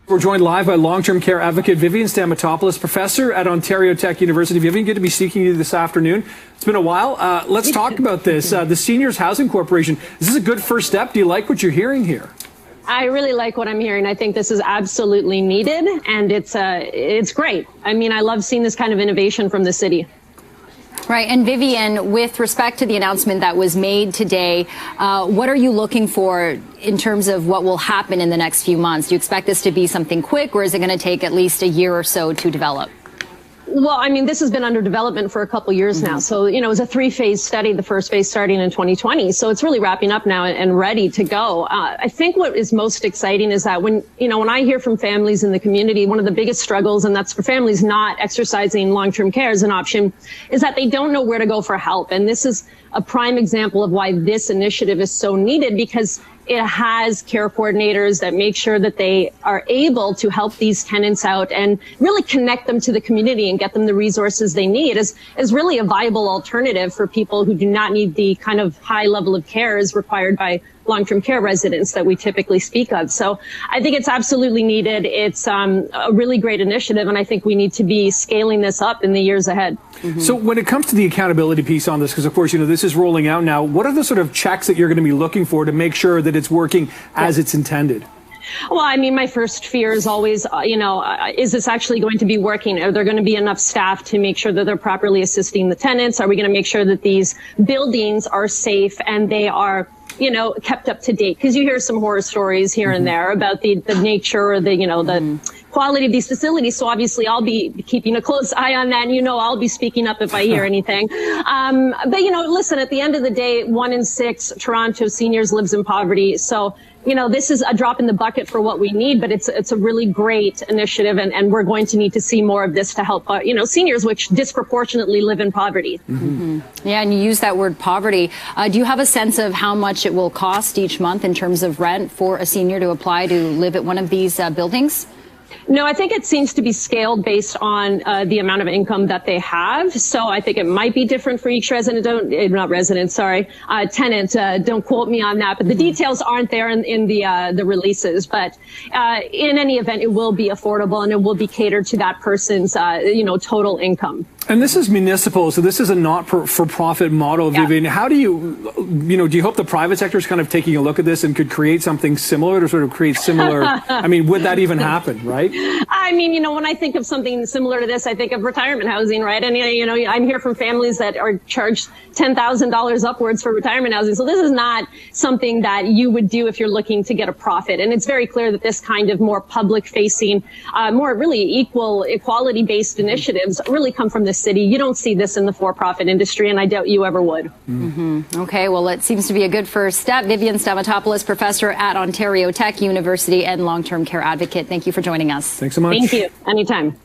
We're joined live by long-term care advocate Vivian Stamatopoulos, professor at Ontario Tech University. Vivian, good to be speaking to you this afternoon. It's been a while. Let's talk about this. The Seniors Housing Corporation, is this a good first step? Do you like what you're hearing here? I really like what I'm hearing. I think this is absolutely needed, and it's great. I mean, I love seeing this kind of innovation from the city. Right. And Vivian, with respect to the announcement that was made today, what are you looking for in terms of what will happen in the next few months? Do you expect this to be something quick, or is it going to take at least a year or so to develop? Well, I mean, this has been under development for a couple years now. So, you know, it was a three-phase study, the first phase starting in 2020. So it's really wrapping up now and ready to go. I think what is most exciting is that when I hear from families in the community, one of the biggest struggles, and that's for families not exercising long-term care as an option, is that they don't know where to go for help. And this is a prime example of why this initiative is so needed, because it has care coordinators that make sure that they are able to help these tenants out and really connect them to the community and get them the resources they need as really a viable alternative for people who do not need the kind of high level of care as required by long-term care residents that we typically speak of. So I think it's absolutely needed. It's a really great initiative, and I think we need to be scaling this up in the years ahead. So when it comes to the accountability piece on this, because of course, you know, this is rolling out now, what are the sort of checks that you're going to be looking for to make sure that it's working as it's intended? Well, I mean, my first fear is always, is this actually going to be working? Are there going to be enough staff to make sure that they're properly assisting the tenants? Are we going to make sure that these buildings are safe and they are, kept up to date? Because you hear some horror stories here and there about the nature or the quality of these facilities. So obviously I'll be keeping a close eye on that. And, I'll be speaking up if I hear anything. But, listen, at the end of the day, 1 in 6 Toronto seniors lives in poverty. So, this is a drop in the bucket for what we need, but it's a really great initiative, and we're going to need to see more of this to help, seniors, which disproportionately live in poverty. Yeah, and you use that word poverty. Do you have a sense of how much it will cost each month in terms of rent for a senior to apply to live at one of these buildings? No, I think it seems to be scaled based on the amount of income that they have. So I think it might be different for each resident. Tenant. Don't quote me on that. But the details aren't there in the releases. But in any event, it will be affordable, and it will be catered to that person's total income. And this is municipal, so this is a not-for-profit model, Vivian. Yeah. How do you, do you hope the private sector is kind of taking a look at this and could create something similar to sort of create similar, I mean, would that even happen, right? I mean, when I think of something similar to this, I think of retirement housing, right? And, I'm here from families that are charged $10,000 upwards for retirement housing. So this is not something that you would do if you're looking to get a profit. And it's very clear that this kind of more public-facing, more really equality-based initiatives really come from the city. You don't see this in the for-profit industry, and I doubt you ever would. Okay, well, it seems to be a good first step. Vivian Stamatopoulos, professor at Ontario Tech University and long-term care advocate. Thank you for joining us. Thanks so much. Thank you. Anytime.